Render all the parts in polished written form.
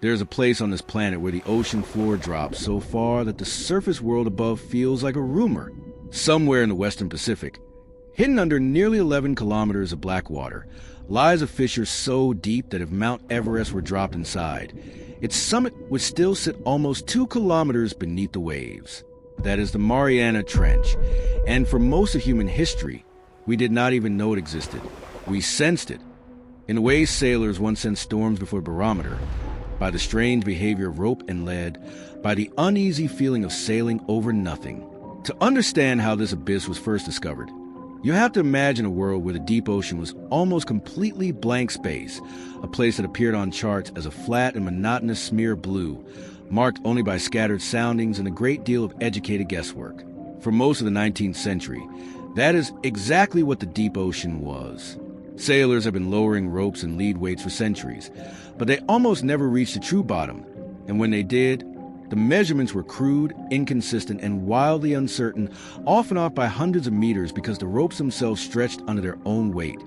There's a place on this planet where the ocean floor drops so far that the surface world above feels like a rumor. Somewhere in the western Pacific, hidden under nearly 11 kilometers of black water, lies a fissure so deep that if Mount Everest were dropped inside, its summit would still sit almost 2 kilometers beneath the waves. That is the Mariana Trench, and for most of human history, we did not even know it existed. We sensed it. In the way sailors once sensed storms before a barometer, by the strange behavior of rope and lead, by the uneasy feeling of sailing over nothing. To understand how this abyss was first discovered, you have to imagine a world where the deep ocean was almost completely blank space, a place that appeared on charts as a flat and monotonous smear of blue, marked only by scattered soundings and a great deal of educated guesswork. For most of the 19th century, that is exactly what the deep ocean was. Sailors have been lowering ropes and lead weights for centuries, but they almost never reached the true bottom, and when they did, the measurements were crude, inconsistent, and wildly uncertain, often off by hundreds of meters because the ropes themselves stretched under their own weight,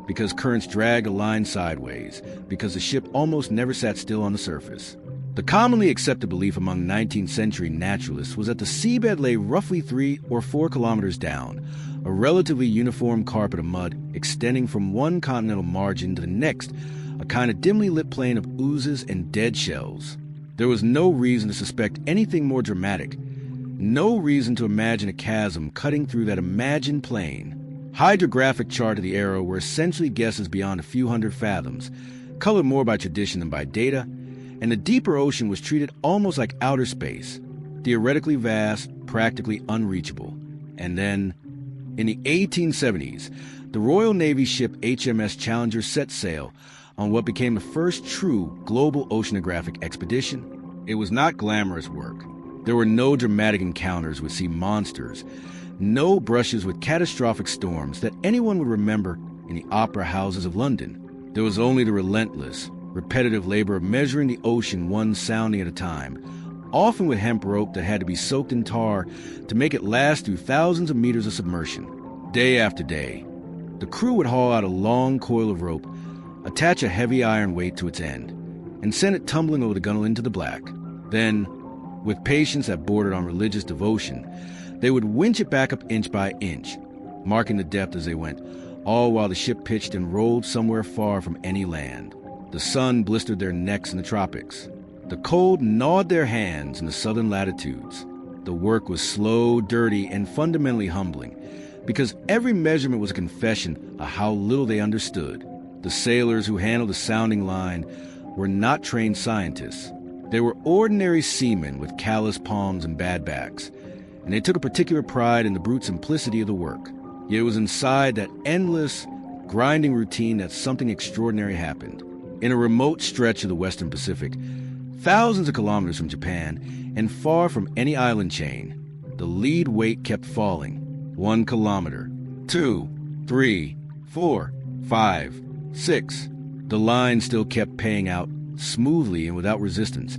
because currents dragged a line sideways, because the ship almost never sat still on the surface. The commonly accepted belief among 19th century naturalists was that the seabed lay roughly 3 or 4 kilometers down, a relatively uniform carpet of mud extending from one continental margin to the next, a kind of dimly lit plain of oozes and dead shells. There was no reason to suspect anything more dramatic, no reason to imagine a chasm cutting through that imagined plain. Hydrographic charts of the era were essentially guesses beyond a few hundred fathoms, colored more by tradition than by data, and the deeper ocean was treated almost like outer space, theoretically vast, practically unreachable. And then, in the 1870s, the Royal Navy ship HMS Challenger set sail on what became the first true global oceanographic expedition. It was not glamorous work. There were no dramatic encounters with sea monsters, no brushes with catastrophic storms that anyone would remember in the opera houses of London. There was only the relentless, repetitive labor of measuring the ocean one sounding at a time, often with hemp rope that had to be soaked in tar to make it last through thousands of meters of submersion. Day after day, the crew would haul out a long coil of rope, attach a heavy iron weight to its end, and send it tumbling over the gunwale into the black. Then, with patience that bordered on religious devotion, they would winch it back up inch by inch, marking the depth as they went, all while the ship pitched and rolled somewhere far from any land. The sun blistered their necks in the tropics. The cold gnawed their hands in the southern latitudes. The work was slow, dirty, and fundamentally humbling, because every measurement was a confession of how little they understood. The sailors who handled the sounding line were not trained scientists. They were ordinary seamen with callous palms and bad backs, and they took a particular pride in the brute simplicity of the work. Yet it was inside that endless, grinding routine that something extraordinary happened. In a remote stretch of the western Pacific, thousands of kilometers from Japan, and far from any island chain, the lead weight kept falling. 1 kilometer, 2, 3, 4, 5, 6. The line still kept paying out smoothly and without resistance,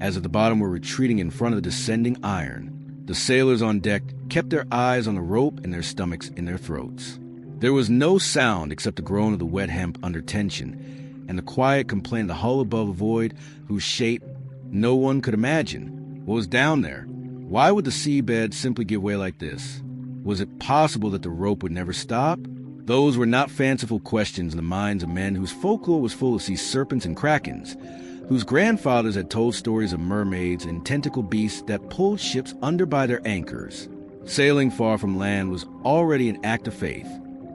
as at the bottom were retreating in front of the descending iron. The sailors on deck kept their eyes on the rope and their stomachs in their throats. There was no sound except the groan of the wet hemp under tension, and the quiet complaint of the hull above a void whose shape no one could imagine. What was down there? Why would the seabed simply give way like this? Was it possible that the rope would never stop? Those were not fanciful questions in the minds of men whose folklore was full of sea serpents and krakens, whose grandfathers had told stories of mermaids and tentacled beasts that pulled ships under by their anchors. Sailing far from land was already an act of faith.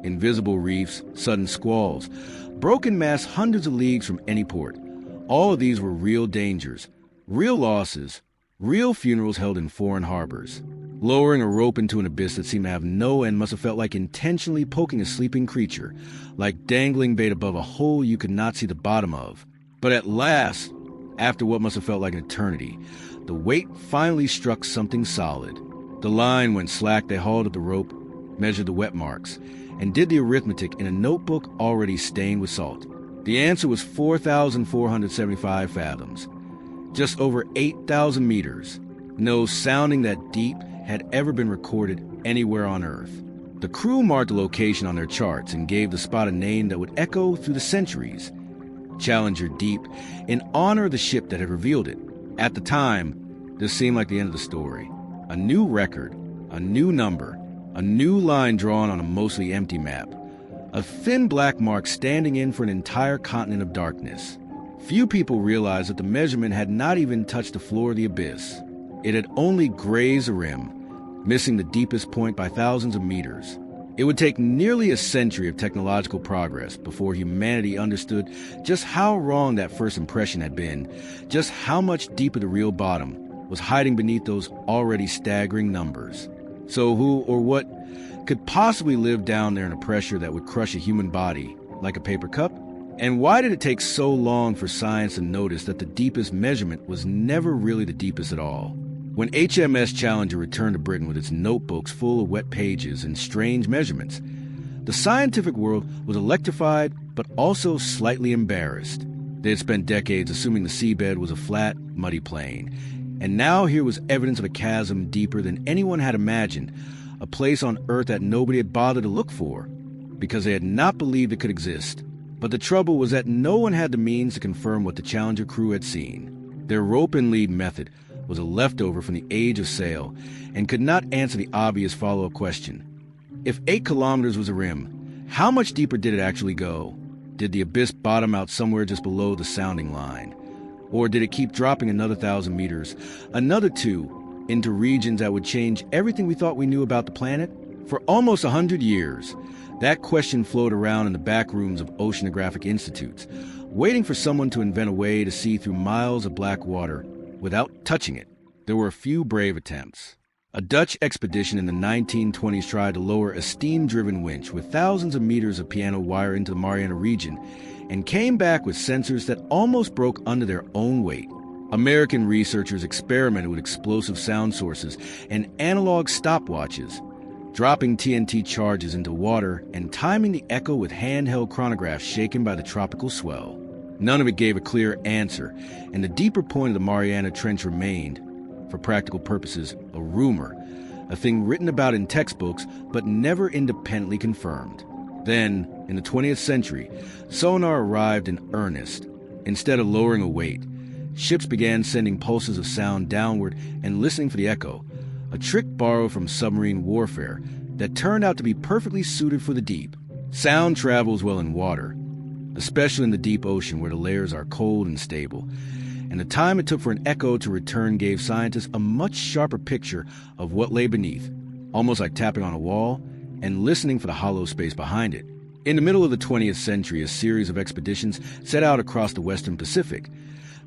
Invisible reefs, sudden squalls, broken masts hundreds of leagues from any port. All of these were real dangers, real losses, real funerals held in foreign harbors. Lowering a rope into an abyss that seemed to have no end must have felt like intentionally poking a sleeping creature, like dangling bait above a hole you could not see the bottom of. But at last, after what must have felt like an eternity, the weight finally struck something solid. The line went slack. They hauled at the rope, measured the wet marks, and did the arithmetic in a notebook already stained with salt. The answer was 4,475 fathoms, just over 8,000 meters. No sounding that deep had ever been recorded anywhere on Earth. The crew marked the location on their charts and gave the spot a name that would echo through the centuries: Challenger Deep, in honor of the ship that had revealed it. At the time, this seemed like the end of the story. A new record, a new number, a new line drawn on a mostly empty map. A thin black mark standing in for an entire continent of darkness. Few people realized that the measurement had not even touched the floor of the abyss. It had only grazed the rim, missing the deepest point by thousands of meters. It would take nearly a century of technological progress before humanity understood just how wrong that first impression had been, just how much deeper the real bottom was hiding beneath those already staggering numbers. So who or what could possibly live down there in a pressure that would crush a human body like a paper cup? And why did it take so long for science to notice that the deepest measurement was never really the deepest at all? When HMS Challenger returned to Britain with its notebooks full of wet pages and strange measurements, the scientific world was electrified but also slightly embarrassed. They had spent decades assuming the seabed was a flat, muddy plain, and now here was evidence of a chasm deeper than anyone had imagined, a place on Earth that nobody had bothered to look for, because they had not believed it could exist. But the trouble was that no one had the means to confirm what the Challenger crew had seen. Their rope and lead method was a leftover from the age of sail and could not answer the obvious follow-up question. If 8 kilometers was a rim, how much deeper did it actually go? Did the abyss bottom out somewhere just below the sounding line? Or did it keep dropping another 1,000 meters, another 2, into regions that would change everything we thought we knew about the planet? For almost 100 years, that question floated around in the back rooms of oceanographic institutes, waiting for someone to invent a way to see through miles of black water without touching it. There were a few brave attempts. A Dutch expedition in the 1920s tried to lower a steam-driven winch with thousands of meters of piano wire into the Mariana region and came back with sensors that almost broke under their own weight. American researchers experimented with explosive sound sources and analog stopwatches, dropping TNT charges into water and timing the echo with handheld chronographs shaken by the tropical swell. None of it gave a clear answer, and the deeper point of the Mariana Trench remained, for practical purposes, a rumor, a thing written about in textbooks but never independently confirmed. Then, in the 20th century, sonar arrived in earnest. Instead of lowering a weight, ships began sending pulses of sound downward and listening for the echo, a trick borrowed from submarine warfare that turned out to be perfectly suited for the deep. Sound travels well in water, especially in the deep ocean where the layers are cold and stable, and the time it took for an echo to return gave scientists a much sharper picture of what lay beneath, almost like tapping on a wall and listening for the hollow space behind it. In the middle of the 20th century, a series of expeditions set out across the Western Pacific,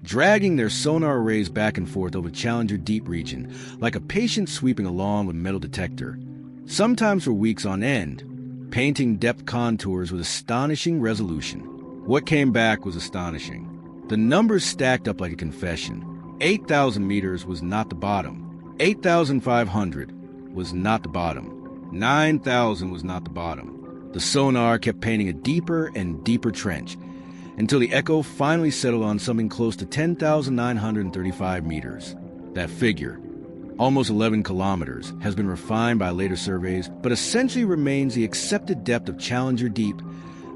dragging their sonar arrays back and forth over Challenger Deep region like a patient sweeping along with a metal detector, sometimes for weeks on end, painting depth contours with astonishing resolution. What came back was astonishing. The numbers stacked up like a confession. 8,000 meters was not the bottom. 8,500 was not the bottom. 9,000 was not the bottom. The sonar kept painting a deeper and deeper trench, until the echo finally settled on something close to 10,935 meters. That figure, almost 11 kilometers, has been refined by later surveys, but essentially remains the accepted depth of Challenger Deep,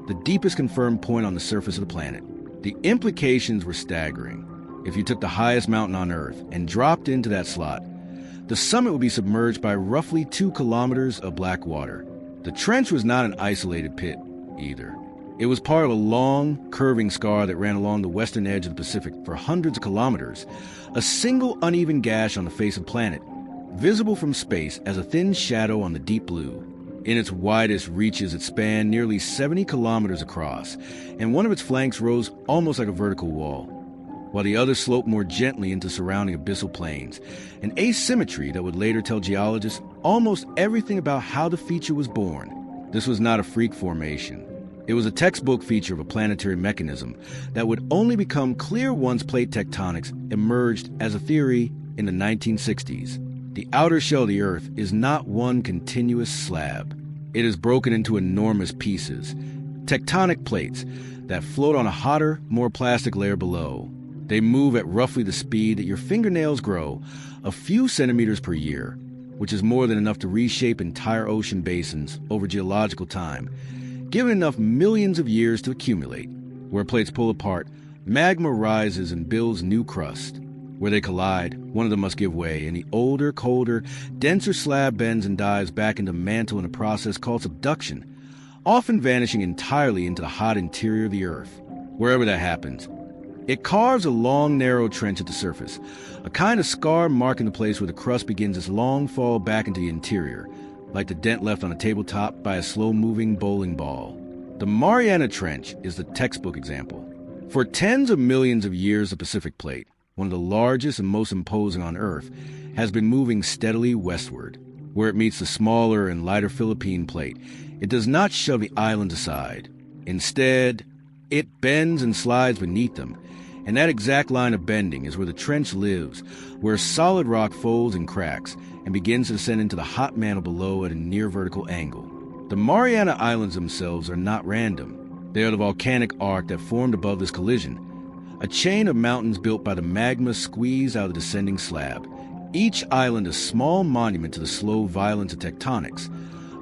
the deepest confirmed point on the surface of the planet. The implications were staggering. If you took the highest mountain on Earth and dropped into that slot, the summit would be submerged by roughly 2 kilometers of black water. The trench was not an isolated pit, either. It was part of a long, curving scar that ran along the western edge of the Pacific for hundreds of kilometers, a single uneven gash on the face of the planet, visible from space as a thin shadow on the deep blue. In its widest reaches, it spanned nearly 70 kilometers across, and one of its flanks rose almost like a vertical wall, while the other sloped more gently into surrounding abyssal plains, an asymmetry that would later tell geologists almost everything about how the feature was born. This was not a freak formation. It was a textbook feature of a planetary mechanism that would only become clear once plate tectonics emerged as a theory in the 1960s. The outer shell of the Earth is not one continuous slab. It is broken into enormous pieces, tectonic plates that float on a hotter, more plastic layer below. They move at roughly the speed that your fingernails grow, a few centimeters per year, which is more than enough to reshape entire ocean basins over geological time, given enough millions of years to accumulate. Where plates pull apart, magma rises and builds new crust. Where they collide, one of them must give way, and the older, colder, denser slab bends and dives back into mantle in a process called subduction, often vanishing entirely into the hot interior of the Earth. Wherever that happens, it carves a long, narrow trench at the surface, a kind of scar marking the place where the crust begins its long fall back into the interior, like the dent left on a tabletop by a slow-moving bowling ball. The Mariana Trench is the textbook example. For tens of millions of years, the Pacific Plate, one of the largest and most imposing on Earth, has been moving steadily westward. Where it meets the smaller and lighter Philippine Plate, it does not shove the islands aside. Instead, it bends and slides beneath them, and that exact line of bending is where the trench lives, where solid rock folds and cracks and begins to descend into the hot mantle below at a near-vertical angle. The Mariana Islands themselves are not random. They are the volcanic arc that formed above this collision, a chain of mountains built by the magma squeezed out of the descending slab. Each island a small monument to the slow violence of tectonics,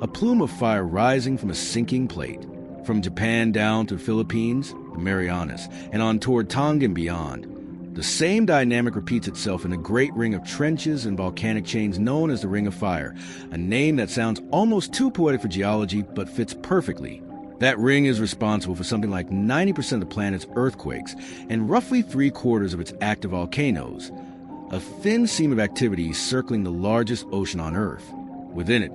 a plume of fire rising from a sinking plate. From Japan down to the Philippines, the Marianas, and on toward Tonga and beyond, the same dynamic repeats itself in a great ring of trenches and volcanic chains known as the Ring of Fire, a name that sounds almost too poetic for geology but fits perfectly. That ring is responsible for something like 90% of the planet's earthquakes and roughly 3/4 of its active volcanoes, a thin seam of activity circling the largest ocean on Earth. Within it,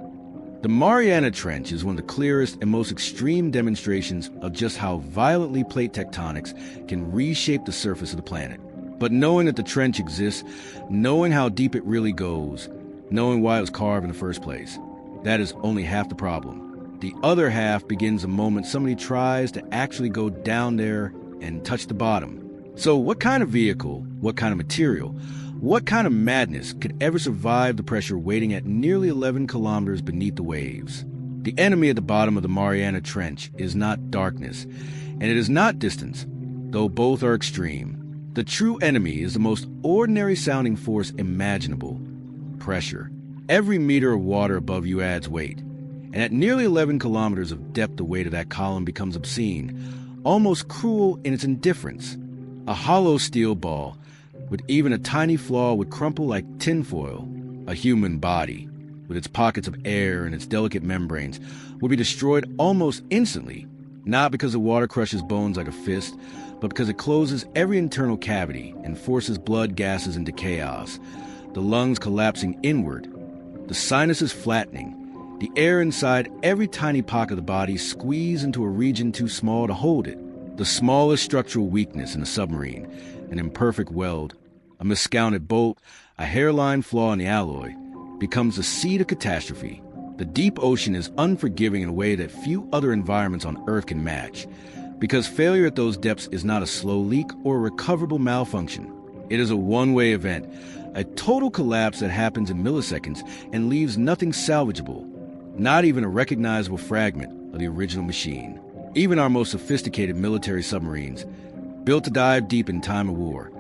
the Mariana Trench is one of the clearest and most extreme demonstrations of just how violently plate tectonics can reshape the surface of the planet. But knowing that the trench exists, knowing how deep it really goes, knowing why it was carved in the first place, that is only half the problem. The other half begins the moment somebody tries to actually go down there and touch the bottom. So what kind of vehicle, what kind of material, what kind of madness could ever survive the pressure waiting at nearly 11 kilometers beneath the waves? The enemy at the bottom of the Mariana Trench is not darkness, and it is not distance, though both are extreme. The true enemy is the most ordinary sounding force imaginable: pressure. Every meter of water above you adds weight, and at nearly 11 kilometers of depth the weight of that column becomes obscene, almost cruel in its indifference. A hollow steel ball, with even a tiny flaw, would crumple like tinfoil. A human body, with its pockets of air and its delicate membranes, would be destroyed almost instantly, not because the water crushes bones like a fist, but because it closes every internal cavity and forces blood gases into chaos, the lungs collapsing inward, the sinuses flattening, the air inside every tiny pocket of the body squeezed into a region too small to hold it. The smallest structural weakness in a submarine, an imperfect weld, a miscounted bolt, a hairline flaw in the alloy, becomes the seed of catastrophe. The deep ocean is unforgiving in a way that few other environments on Earth can match, because failure at those depths is not a slow leak or a recoverable malfunction. It is a one-way event, a total collapse that happens in milliseconds and leaves nothing salvageable, not even a recognizable fragment of the original machine. Even our most sophisticated military submarines, built to dive deep in time of war,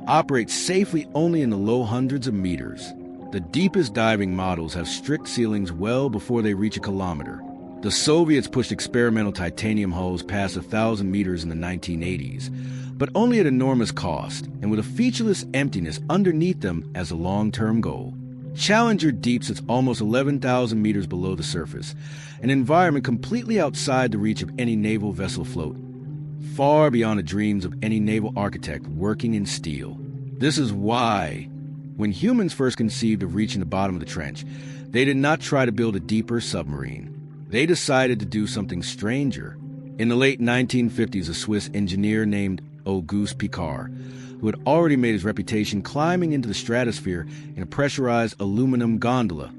operate safely only in the low hundreds of meters. The deepest diving models have strict ceilings well before they reach a kilometer. The Soviets pushed experimental titanium hulls past 1,000 meters in the 1980s, but only at enormous cost and with a featureless emptiness underneath them as a long-term goal. Challenger deeps its almost 11,000 meters below the surface, an environment completely outside the reach of any naval vessel afloat, far beyond the dreams of any naval architect working in steel. This is why, when humans first conceived of reaching the bottom of the trench, they did not try to build a deeper submarine. They decided to do something stranger. In the late 1950s, a Swiss engineer named Auguste Piccard, who had already made his reputation climbing into the stratosphere in a pressurized aluminum gondola,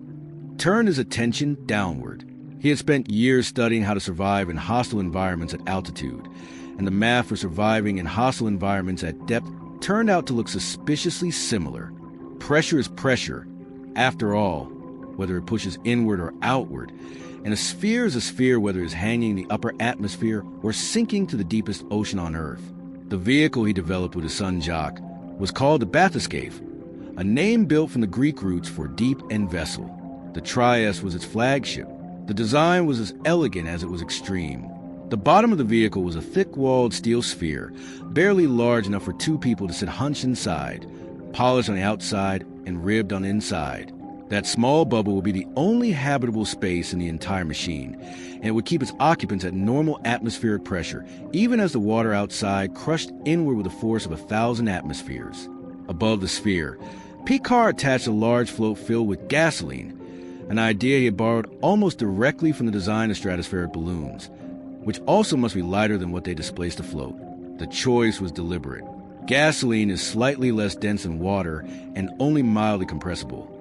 turned his attention downward. He had spent years studying how to survive in hostile environments at altitude, and the math for surviving in hostile environments at depth turned out to look suspiciously similar. Pressure is pressure, after all, whether it pushes inward or outward, and a sphere is a sphere whether it is hanging in the upper atmosphere or sinking to the deepest ocean on Earth. The vehicle he developed with his son Jacques was called the bathyscaphe, a name built from the Greek roots for deep and vessel. The Trieste was its flagship. The design was as elegant as it was extreme. The bottom of the vehicle was a thick-walled steel sphere, barely large enough for two people to sit hunched inside, polished on the outside and ribbed on the inside. That small bubble would be the only habitable space in the entire machine, and it would keep its occupants at normal atmospheric pressure, even as the water outside crushed inward with a force of 1,000 atmospheres. Above the sphere, Picard attached a large float filled with gasoline, an idea he had borrowed almost directly from the design of stratospheric balloons, which also must be lighter than what they displaced to float. The choice was deliberate. Gasoline is slightly less dense than water and only mildly compressible.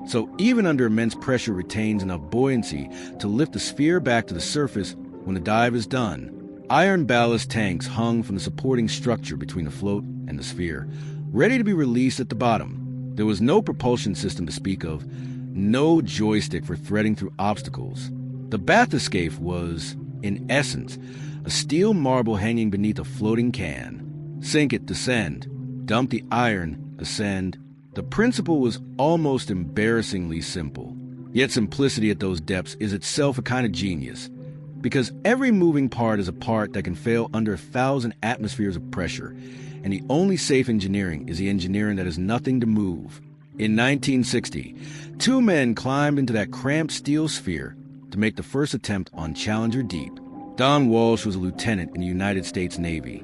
So even under immense pressure, it retains enough buoyancy to lift the sphere back to the surface when the dive is done. Iron ballast tanks hung from the supporting structure between the float and the sphere, ready to be released at the bottom. There was no propulsion system to speak of, no joystick for threading through obstacles. The bathyscaphe was, in essence, a steel marble hanging beneath a floating can. Sink it, descend. Dump the iron, ascend. The principle was almost embarrassingly simple. Yet simplicity at those depths is itself a kind of genius, because every moving part is a part that can fail under 1,000 atmospheres of pressure, and the only safe engineering is the engineering that has nothing to move. In 1960, two men climbed into that cramped steel sphere to make the first attempt on Challenger Deep. Don Walsh was a lieutenant in the United States Navy.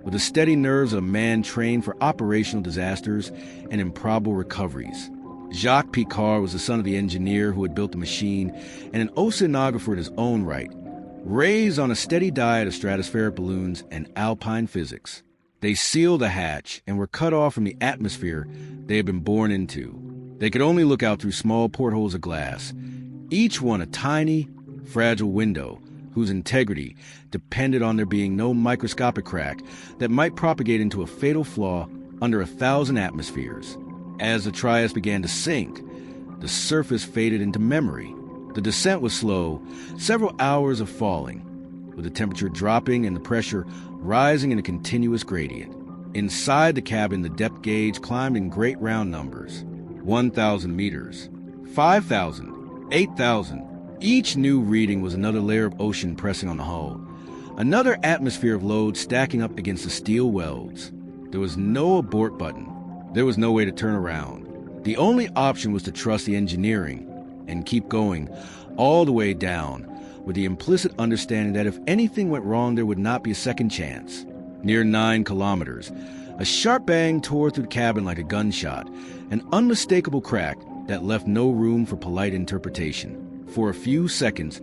With the steady nerves of a man trained for operational disasters and improbable recoveries. Jacques Picard was the son of the engineer who had built the machine and an oceanographer in his own right, raised on a steady diet of stratospheric balloons and alpine physics. They sealed the hatch and were cut off from the atmosphere they had been born into. They could only look out through small portholes of glass, each one a tiny, fragile window whose integrity depended on there being no microscopic crack that might propagate into a fatal flaw under 1,000 atmospheres. As the Trieste began to sink, the surface faded into memory. The descent was slow, several hours of falling, with the temperature dropping and the pressure rising in a continuous gradient. Inside the cabin, the depth gauge climbed in great round numbers. 1,000 meters, 5,000, 8,000. Each new reading was another layer of ocean pressing on the hull, another atmosphere of load stacking up against the steel welds. There was no abort button. There was no way to turn around. The only option was to trust the engineering and keep going all the way down, with the implicit understanding that if anything went wrong, there would not be a second chance. Near 9 kilometers, a sharp bang tore through the cabin like a gunshot, an unmistakable crack that left no room for polite interpretation. For a few seconds,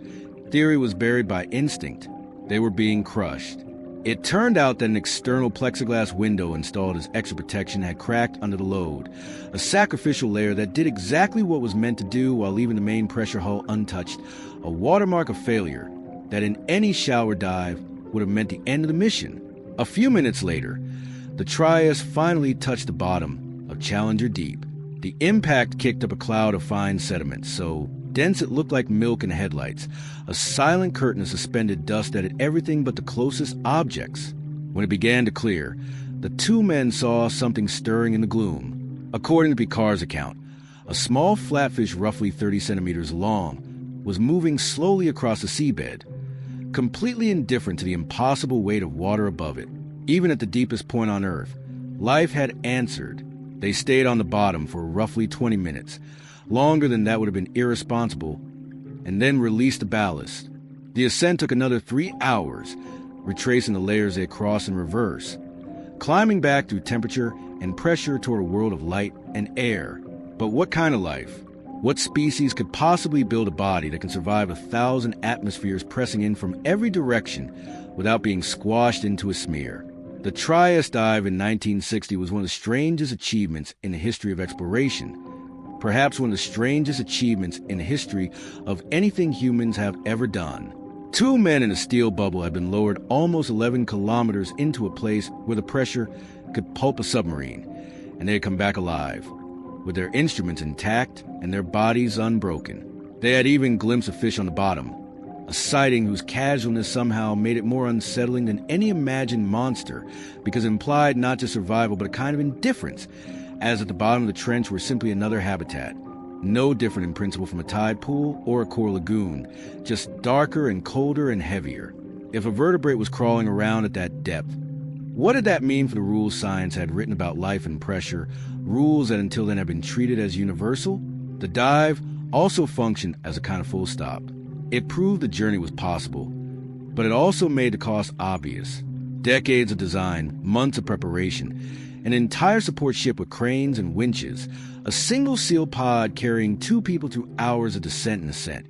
theory was buried by instinct. They were being crushed. It turned out that an external plexiglass window installed as extra protection had cracked under the load, a sacrificial layer that did exactly what was meant to do while leaving the main pressure hull untouched, a watermark of failure that in any shower dive would have meant the end of the mission. A few minutes later, the Trieste finally touched the bottom of Challenger Deep. The impact kicked up a cloud of fine sediment, so dense it looked like milk in headlights. A silent curtain of suspended dust that hid everything but the closest objects. When it began to clear, the two men saw something stirring in the gloom. According to Picard's account, a small flatfish roughly 30 centimeters long was moving slowly across the seabed, completely indifferent to the impossible weight of water above it. Even at the deepest point on Earth, life had answered. They stayed on the bottom for roughly 20 minutes, longer than that would have been irresponsible, and then released the ballast. The ascent took another 3 hours, retracing the layers they had crossed in reverse, climbing back through temperature and pressure toward a world of light and air. But what kind of life? What species could possibly build a body that can survive 1,000 atmospheres pressing in from every direction without being squashed into a smear? The Trieste dive in 1960 was one of the strangest achievements in the history of exploration, perhaps one of the strangest achievements in the history of anything humans have ever done. Two men in a steel bubble had been lowered almost 11 kilometers into a place where the pressure could pulp a submarine, and they had come back alive, with their instruments intact and their bodies unbroken. They had even glimpsed a fish on the bottom, a sighting whose casualness somehow made it more unsettling than any imagined monster, because it implied not just survival but a kind of indifference, as at the bottom of the trench were simply another habitat, no different in principle from a tide pool or a coral lagoon, just darker and colder and heavier. If a vertebrate was crawling around at that depth, what did that mean for the rules science had written about life and pressure, rules that until then had been treated as universal? The dive also functioned as a kind of full stop. It proved the journey was possible, but it also made the cost obvious. Decades of design, months of preparation, an entire support ship with cranes and winches, a single seal pod carrying 2 people through hours of descent and ascent,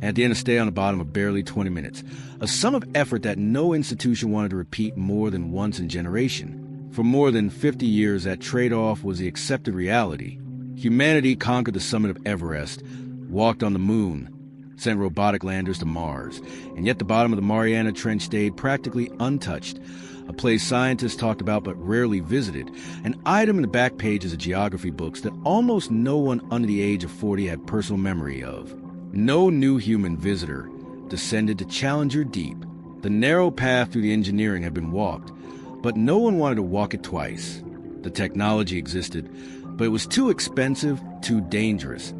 and at the end a stay on the bottom of barely 20 minutes, a sum of effort that no institution wanted to repeat more than once in a generation. For more than 50 years, that trade-off was the accepted reality. Humanity conquered the summit of Everest, walked on the moon, sent robotic landers to Mars, and yet the bottom of the Mariana Trench stayed practically untouched, a place scientists talked about but rarely visited, an item in the back pages of geography books that almost no one under the age of 40 had personal memory of. No new human visitor descended to Challenger Deep. The narrow path through the engineering had been walked, but no one wanted to walk it twice. The technology existed, but it was too expensive, too dangerous.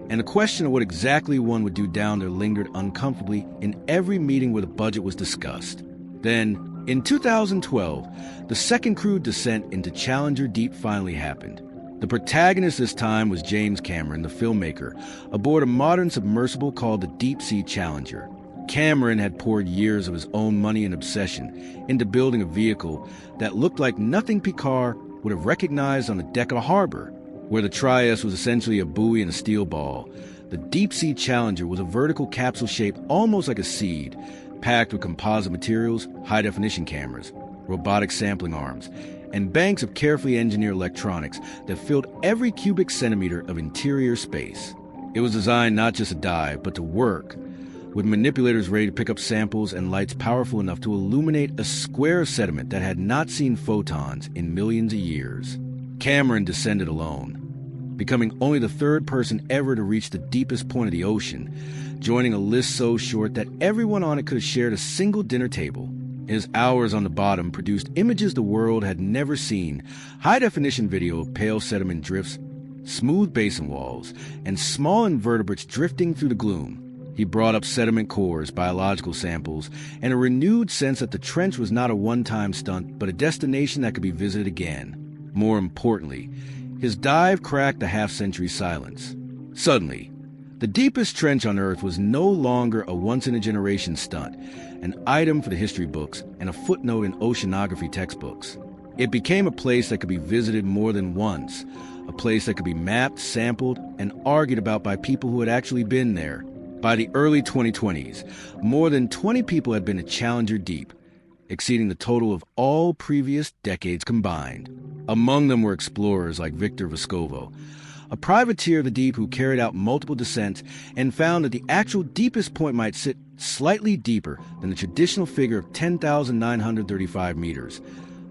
And the question of what exactly one would do down there lingered uncomfortably in every meeting where the budget was discussed. Then, in 2012, the second crewed descent into Challenger Deep finally happened. The protagonist this time was James Cameron, the filmmaker, aboard a modern submersible called the Deep-Sea Challenger. Cameron had poured years of his own money and obsession into building a vehicle that looked like nothing Picard would have recognized on the deck of a harbor. Where the Trieste was essentially a buoy and a steel ball, the Deep-Sea Challenger was a vertical capsule shaped almost like a seed, packed with composite materials, high-definition cameras, robotic sampling arms, and banks of carefully engineered electronics that filled every cubic centimeter of interior space. It was designed not just to dive, but to work, with manipulators ready to pick up samples and lights powerful enough to illuminate a square of sediment that had not seen photons in millions of years. Cameron descended alone, becoming only the 3rd person ever to reach the deepest point of the ocean, joining a list so short that everyone on it could have shared a single dinner table. His hours on the bottom produced images the world had never seen, high-definition video of pale sediment drifts, smooth basin walls, and small invertebrates drifting through the gloom. He brought up sediment cores, biological samples, and a renewed sense that the trench was not a one-time stunt, but a destination that could be visited again. More importantly, his dive cracked the half-century silence. Suddenly, the deepest trench on Earth was no longer a once-in-a-generation stunt, an item for the history books and a footnote in oceanography textbooks. It became a place that could be visited more than once, a place that could be mapped, sampled, and argued about by people who had actually been there. By the early 2020s, more than 20 people had been to Challenger Deep, exceeding the total of all previous decades combined. Among them were explorers like Victor Vescovo, a privateer of the deep who carried out multiple descents and found that the actual deepest point might sit slightly deeper than the traditional figure of 10,935 meters,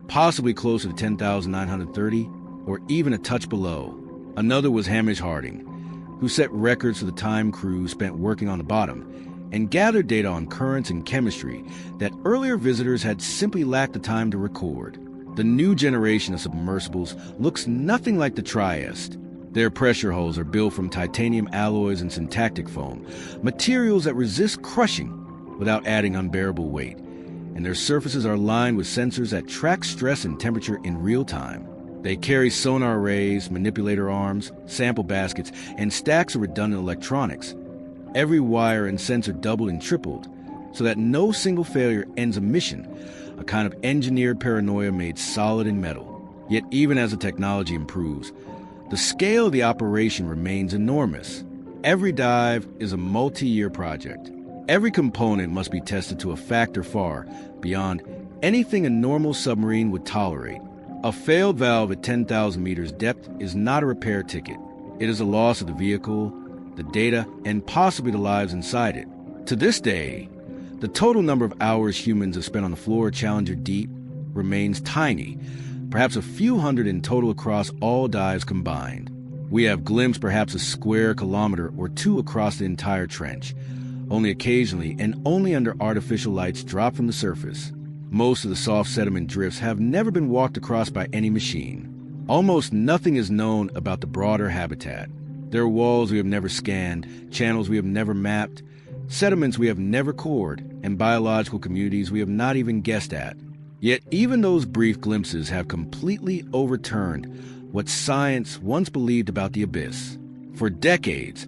possibly closer to 10,930 or even a touch below. Another was Hamish Harding, who set records for the time crews spent working on the bottom and gathered data on currents and chemistry that earlier visitors had simply lacked the time to record. The new generation of submersibles looks nothing like the Trieste. Their pressure hulls are built from titanium alloys and syntactic foam, materials that resist crushing without adding unbearable weight, and their surfaces are lined with sensors that track stress and temperature in real time. They carry sonar arrays, manipulator arms, sample baskets, and stacks of redundant electronics. Every wire and sensor doubled and tripled, so that no single failure ends a mission, a kind of engineered paranoia made solid in metal. Yet even as the technology improves, the scale of the operation remains enormous. Every dive is a multi-year project. Every component must be tested to a factor far beyond anything a normal submarine would tolerate. A failed valve at 10,000 meters depth is not a repair ticket. It is a loss of the vehicle, the data, and possibly the lives inside it. To this day, the total number of hours humans have spent on the floor of Challenger Deep remains tiny, perhaps a few hundred in total across all dives combined. We have glimpsed perhaps a square kilometer or two across the entire trench, only occasionally and only under artificial lights dropped from the surface. Most of the soft sediment drifts have never been walked across by any machine. Almost nothing is known about the broader habitat. There are walls we have never scanned, channels we have never mapped, sediments we have never cored, and biological communities we have not even guessed at. Yet even those brief glimpses have completely overturned what science once believed about the abyss. For decades,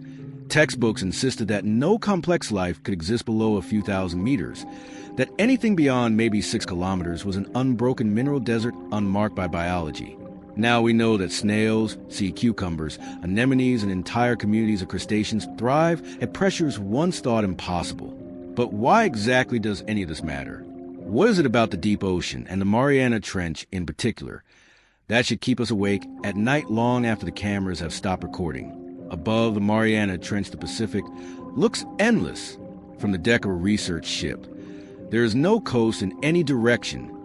textbooks insisted that no complex life could exist below a few thousand meters, that anything beyond maybe 6 kilometers was an unbroken mineral desert unmarked by biology. Now we know that snails, sea cucumbers, anemones, and entire communities of crustaceans thrive at pressures once thought impossible. But why exactly does any of this matter? What is it about the deep ocean, and the Mariana Trench in particular, that should keep us awake at night long after the cameras have stopped recording? Above the Mariana Trench, the Pacific looks endless from the deck of a research ship. There is no coast in any direction,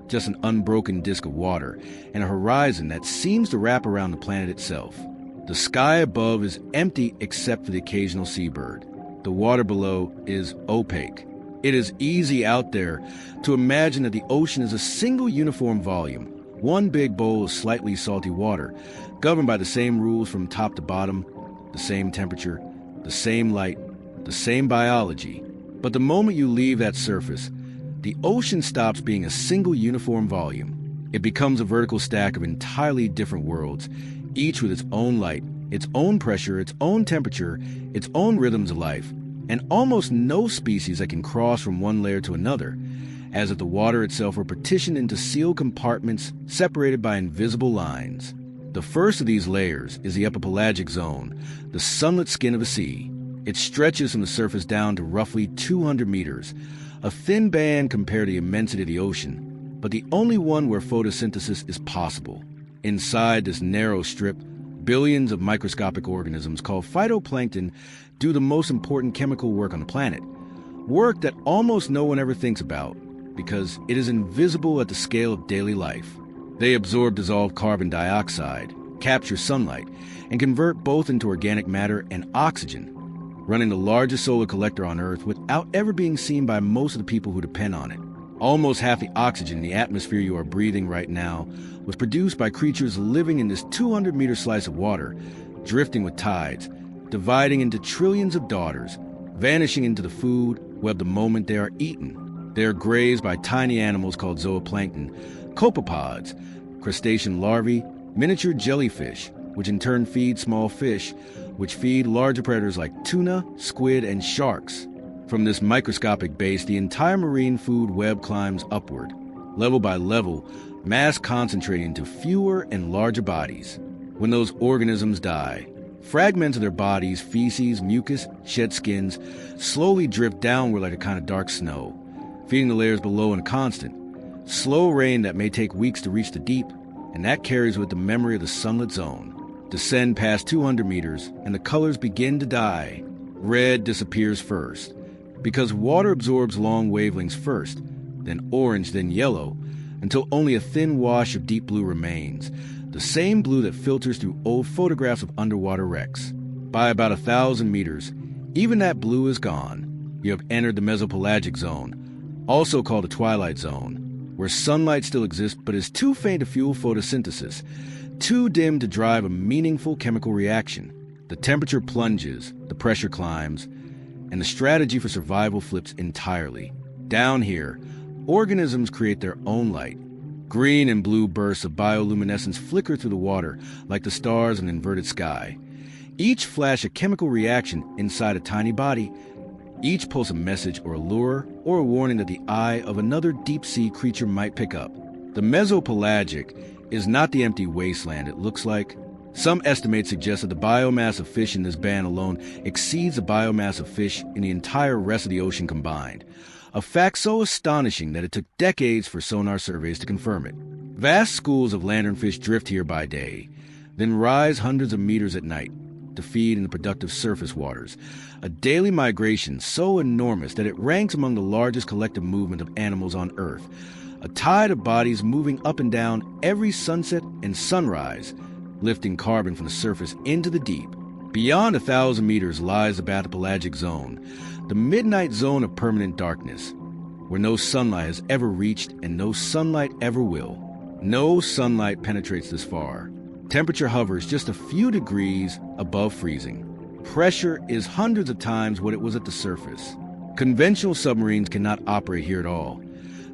just an unbroken disk of water and a horizon that seems to wrap around the planet itself. The sky above is empty except for the occasional seabird. The water below is opaque. It is easy out there to imagine that the ocean is a single uniform volume, one big bowl of slightly salty water, governed by the same rules from top to bottom, the same temperature, the same light, the same biology. But the moment you leave that surface, the ocean stops being a single uniform volume. It becomes a vertical stack of entirely different worlds, each with its own light, its own pressure, its own temperature, its own rhythms of life, and almost no species that can cross from one layer to another, as if the water itself were partitioned into sealed compartments separated by invisible lines. The first of these layers is the epipelagic zone, the sunlit skin of a sea. It stretches from the surface down to roughly 200 meters, a thin band compared to the immensity of the ocean, but the only one where photosynthesis is possible. Inside this narrow strip, billions of microscopic organisms called phytoplankton do the most important chemical work on the planet, work that almost no one ever thinks about because it is invisible at the scale of daily life. They absorb dissolved carbon dioxide, capture sunlight, and convert both into organic matter and oxygen, running the largest solar collector on Earth without ever being seen by most of the people who depend on it. Almost half the oxygen in the atmosphere you are breathing right now was produced by creatures living in this 200-meter slice of water, drifting with tides, dividing into trillions of daughters, vanishing into the food web the moment they are eaten. They are grazed by tiny animals called zooplankton, copepods, crustacean larvae, miniature jellyfish, which in turn feed small fish, which feed larger predators like tuna, squid, and sharks. From this microscopic base, the entire marine food web climbs upward, level by level, mass concentrating into fewer and larger bodies. When those organisms die, fragments of their bodies, feces, mucus, shed skins, slowly drift downward like a kind of dark snow, feeding the layers below in a constant, slow rain that may take weeks to reach the deep, and that carries with the memory of the sunlit zone. Descend past 200 meters, and the colors begin to die. Red disappears first, because water absorbs long wavelengths first, then orange, then yellow, until only a thin wash of deep blue remains, the same blue that filters through old photographs of underwater wrecks. By about 1,000 meters, even that blue is gone. You have entered the mesopelagic zone, also called the twilight zone, where sunlight still exists but is too faint to fuel photosynthesis, too dim to drive a meaningful chemical reaction. The temperature plunges, the pressure climbs, and the strategy for survival flips entirely. Down here, organisms create their own light. Green and blue bursts of bioluminescence flicker through the water like the stars in an inverted sky. Each flash a chemical reaction inside a tiny body. Each pulse a message or a lure or a warning that the eye of another deep-sea creature might pick up. The mesopelagic is not the empty wasteland it looks like. Some estimates suggest that the biomass of fish in this band alone exceeds the biomass of fish in the entire rest of the ocean combined, a fact so astonishing that it took decades for sonar surveys to confirm it. Vast schools of lanternfish drift here by day, then rise hundreds of meters at night to feed in the productive surface waters, a daily migration so enormous that it ranks among the largest collective movement of animals on Earth, a tide of bodies moving up and down every sunset and sunrise, lifting carbon from the surface into the deep. Beyond 1,000 meters lies the bathypelagic zone, the midnight zone of permanent darkness, where no sunlight has ever reached and no sunlight ever will. No sunlight penetrates this far. Temperature hovers just a few degrees above freezing. pressure is hundreds of times what it was at the surface. Conventional submarines cannot operate here at all.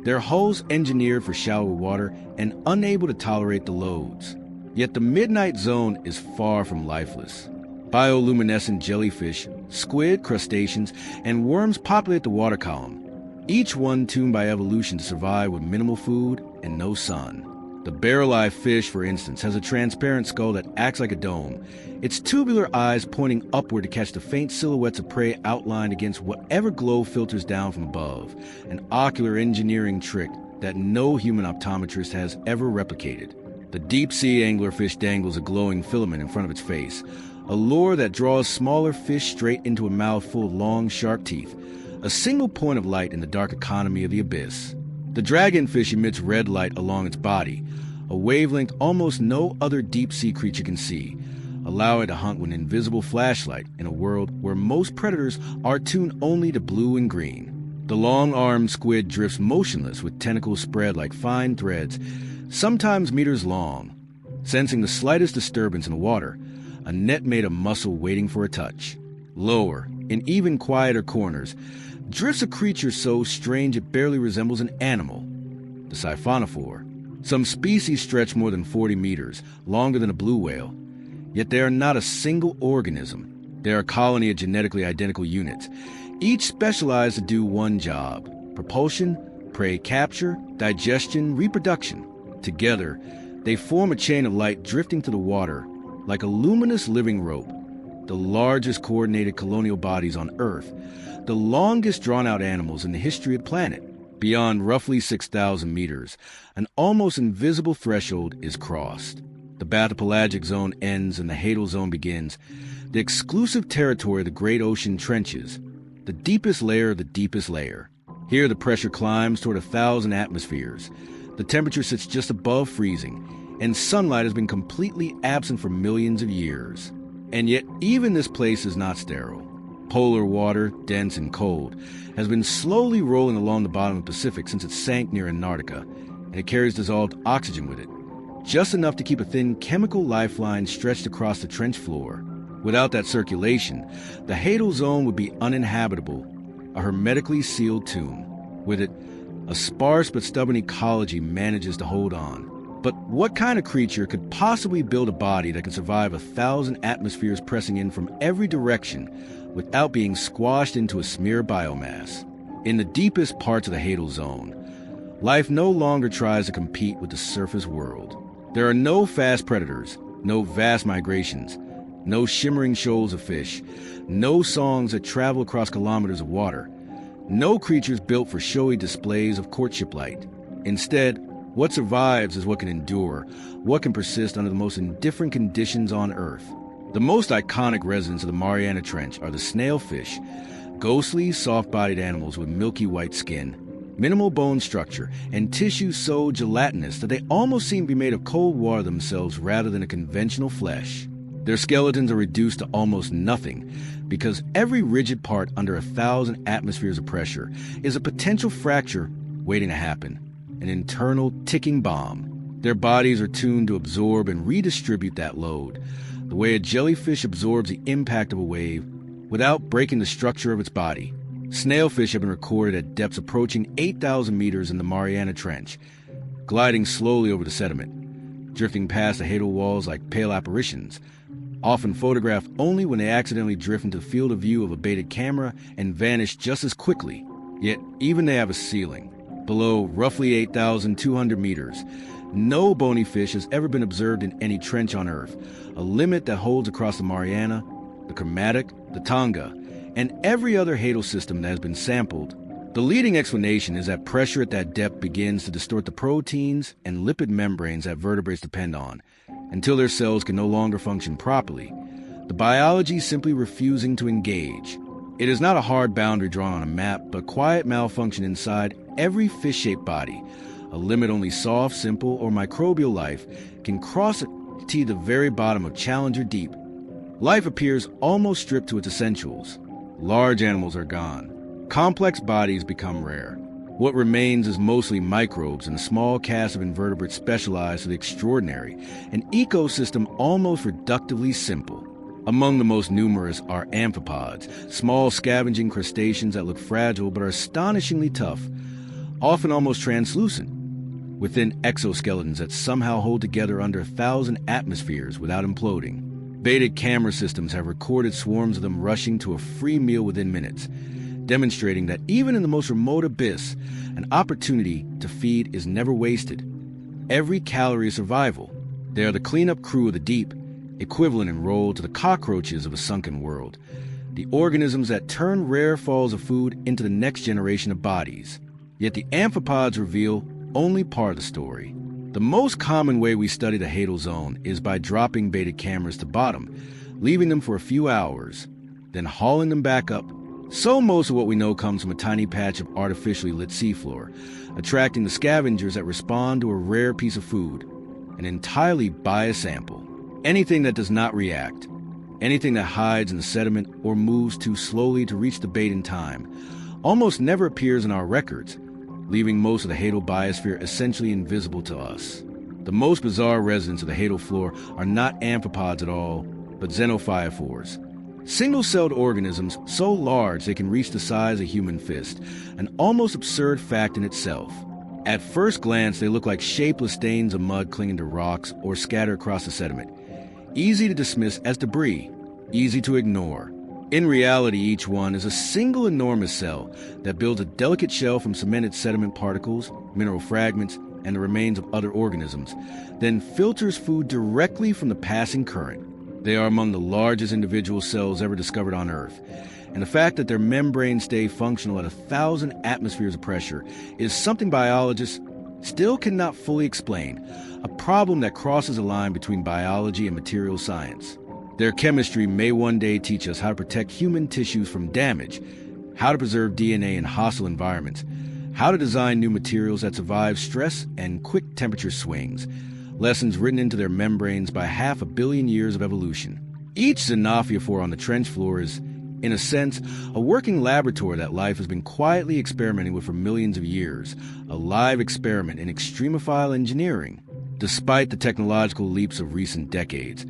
Their hulls engineered for shallower water and unable to tolerate the loads. Yet the midnight zone is far from lifeless. Bioluminescent jellyfish, squid, crustaceans, and worms populate the water column, each one tuned by evolution to survive with minimal food and no sun. The barrel-eye fish, for instance, has a transparent skull that acts like a dome, its tubular eyes pointing upward to catch the faint silhouettes of prey outlined against whatever glow filters down from above, an ocular engineering trick that no human optometrist has ever replicated. The deep-sea anglerfish dangles a glowing filament in front of its face, a lure that draws smaller fish straight into a mouth full of long, sharp teeth, a single point of light in the dark economy of the abyss. The dragonfish emits red light along its body, a wavelength almost no other deep-sea creature can see, allowing it to hunt with an invisible flashlight in a world where most predators are tuned only to blue and green. The long-armed squid drifts motionless with tentacles spread like fine threads, sometimes meters long. Sensing the slightest disturbance in the water, a net made of muscle waiting for a touch. Lower, in even quieter corners, drifts a creature so strange it barely resembles an animal, the siphonophore. Some species stretch more than 40 meters, longer than a blue whale. Yet they are not a single organism. They are a colony of genetically identical units, each specialized to do one job: propulsion, prey capture, digestion, reproduction. Together, they form a chain of light drifting through the water like a luminous living rope, the largest coordinated colonial bodies on Earth, the longest drawn-out animals in the history of the planet. Beyond roughly 6,000 meters, an almost invisible threshold is crossed. The bathypelagic zone ends and the hadal zone begins, the exclusive territory of the great ocean trenches, the deepest layer of the deepest layer. Here the pressure climbs toward 1,000 atmospheres. The temperature sits just above freezing, and sunlight has been completely absent for millions of years. And yet even this place is not sterile. Polar water, dense and cold, has been slowly rolling along the bottom of the Pacific since it sank near Antarctica, and it carries dissolved oxygen with it, just enough to keep a thin chemical lifeline stretched across the trench floor. Without that circulation, the hadal zone would be uninhabitable, a hermetically sealed tomb. With it, a sparse but stubborn ecology manages to hold on. But what kind of creature could possibly build a body that can survive 1,000 atmospheres pressing in from every direction without being squashed into a smear of biomass? In the deepest parts of the hadal zone, life no longer tries to compete with the surface world. There are no fast predators, no vast migrations, no shimmering shoals of fish, no songs that travel across kilometers of water, no creatures built for showy displays of courtship light. Instead, what survives is what can endure, what can persist under the most indifferent conditions on Earth. The most iconic residents of the Mariana Trench are the snailfish, ghostly, soft-bodied animals with milky white skin, minimal bone structure, and tissue so gelatinous that they almost seem to be made of cold water themselves rather than a conventional flesh. Their skeletons are reduced to almost nothing because every rigid part under 1,000 atmospheres of pressure is a potential fracture waiting to happen, an internal ticking bomb. Their bodies are tuned to absorb and redistribute that load, the way a jellyfish absorbs the impact of a wave without breaking the structure of its body. Snailfish have been recorded at depths approaching 8,000 meters in the Mariana Trench, gliding slowly over the sediment, drifting past the hadal walls like pale apparitions, often photographed only when they accidentally drift into the field of view of a baited camera and vanish just as quickly. Yet even they have a ceiling. Below roughly 8,200 meters, no bony fish has ever been observed in any trench on Earth, a limit that holds across the Mariana, the Kermadec, the Tonga, and every other hadal system that has been sampled. The leading explanation is that pressure at that depth begins to distort the proteins and lipid membranes that vertebrates depend on, until their cells can no longer function properly, the biology simply refusing to engage. It is not a hard boundary drawn on a map, but quiet malfunction inside every fish-shaped body, a limit only soft, simple, or microbial life can cross to the very bottom of Challenger Deep. Life appears almost stripped to its essentials. Large animals are gone. Complex bodies become rare. What remains is mostly microbes and a small cast of invertebrates specialized for the extraordinary, an ecosystem almost reductively simple. Among the most numerous are amphipods, small scavenging crustaceans that look fragile but are astonishingly tough, often almost translucent, within exoskeletons that somehow hold together under 1,000 atmospheres without imploding. Baited camera systems have recorded swarms of them rushing to a free meal within minutes, demonstrating that even in the most remote abyss, an opportunity to feed is never wasted. Every calorie is survival. They are the cleanup crew of the deep, equivalent in role to the cockroaches of a sunken world, the organisms that turn rare falls of food into the next generation of bodies. Yet the amphipods reveal only part of the story. The most common way we study the hadal zone is by dropping baited cameras to bottom, leaving them for a few hours, then hauling them back up. So most of what we know comes from a tiny patch of artificially lit seafloor, attracting the scavengers that respond to a rare piece of food, an entirely biased sample. Anything that does not react, anything that hides in the sediment or moves too slowly to reach the bait in time, almost never appears in our records, leaving most of the hadal biosphere essentially invisible to us. The most bizarre residents of the hadal floor are not amphipods at all, but xenophyophores, single-celled organisms so large they can reach the size of a human fist, an almost absurd fact in itself. At first glance, they look like shapeless stains of mud clinging to rocks or scattered across the sediment, easy to dismiss as debris, easy to ignore. In reality, each one is a single enormous cell that builds a delicate shell from cemented sediment particles, mineral fragments, and the remains of other organisms, then filters food directly from the passing current. They are among the largest individual cells ever discovered on Earth, and the fact that their membranes stay functional at 1,000 atmospheres of pressure is something biologists still cannot fully explain, a problem that crosses a line between biology and material science. Their chemistry may one day teach us how to protect human tissues from damage, how to preserve DNA in hostile environments, how to design new materials that survive stress and quick temperature swings, lessons written into their membranes by 500 million years of evolution. Each xenophyophore on the trench floor is, in a sense, a working laboratory that life has been quietly experimenting with for millions of years, a live experiment in extremophile engineering. Despite the technological leaps of recent decades,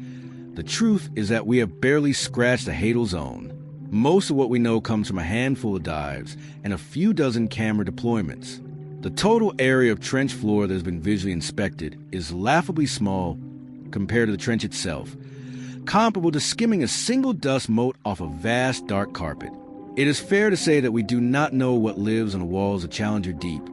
the truth is that we have barely scratched the hadal zone. Most of what we know comes from a handful of dives and a few dozen camera deployments. The total area of trench floor that has been visually inspected is laughably small compared to the trench itself, comparable to skimming a single dust mote off a vast dark carpet. It is fair to say that we do not know what lives on the walls of Challenger Deep,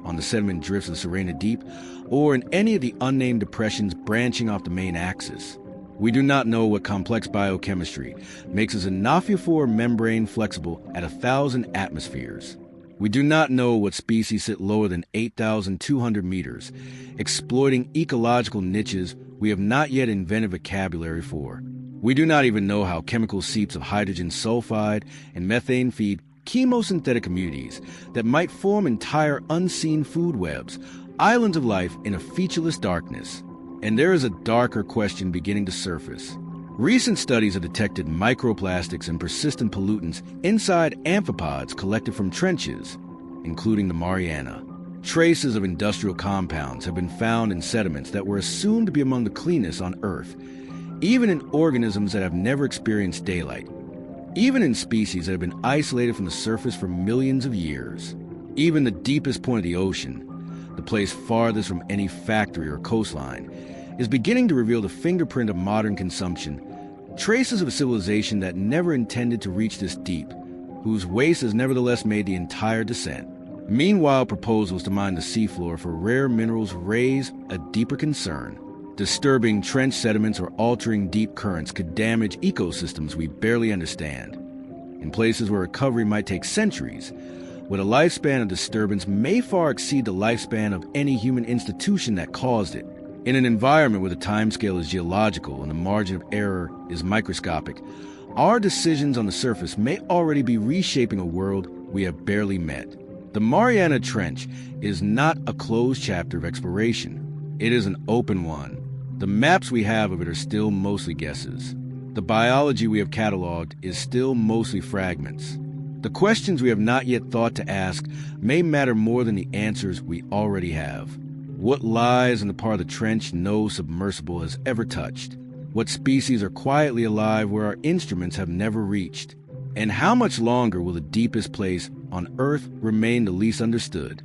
on the sediment drifts of Serena Deep, or in any of the unnamed depressions branching off the main axis. We do not know what complex biochemistry makes a xenophyophore membrane flexible at 1,000 atmospheres. We do not know what species sit lower than 8,200 meters, exploiting ecological niches we have not yet invented vocabulary for. We do not even know how chemical seeps of hydrogen sulfide and methane feed chemosynthetic communities that might form entire unseen food webs, islands of life in a featureless darkness. And there is a darker question beginning to surface. Recent studies have detected microplastics and persistent pollutants inside amphipods collected from trenches, including the Mariana. Traces of industrial compounds have been found in sediments that were assumed to be among the cleanest on Earth, even in organisms that have never experienced daylight, even in species that have been isolated from the surface for millions of years. Even the deepest point of the ocean, the place farthest from any factory or coastline, is beginning to reveal the fingerprint of modern consumption, traces of a civilization that never intended to reach this deep, whose waste has nevertheless made the entire descent. Meanwhile, proposals to mine the seafloor for rare minerals raise a deeper concern. Disturbing trench sediments or altering deep currents could damage ecosystems we barely understand. In places where recovery might take centuries, where the lifespan of disturbance may far exceed the lifespan of any human institution that caused it. In an environment where the timescale is geological and the margin of error is microscopic, our decisions on the surface may already be reshaping a world we have barely met. The Mariana Trench is not a closed chapter of exploration. It is an open one. The maps we have of it are still mostly guesses. The biology we have cataloged is still mostly fragments. The questions we have not yet thought to ask may matter more than the answers we already have. What lies in the part of the trench no submersible has ever touched? What species are quietly alive where our instruments have never reached? And how much longer will the deepest place on Earth remain the least understood?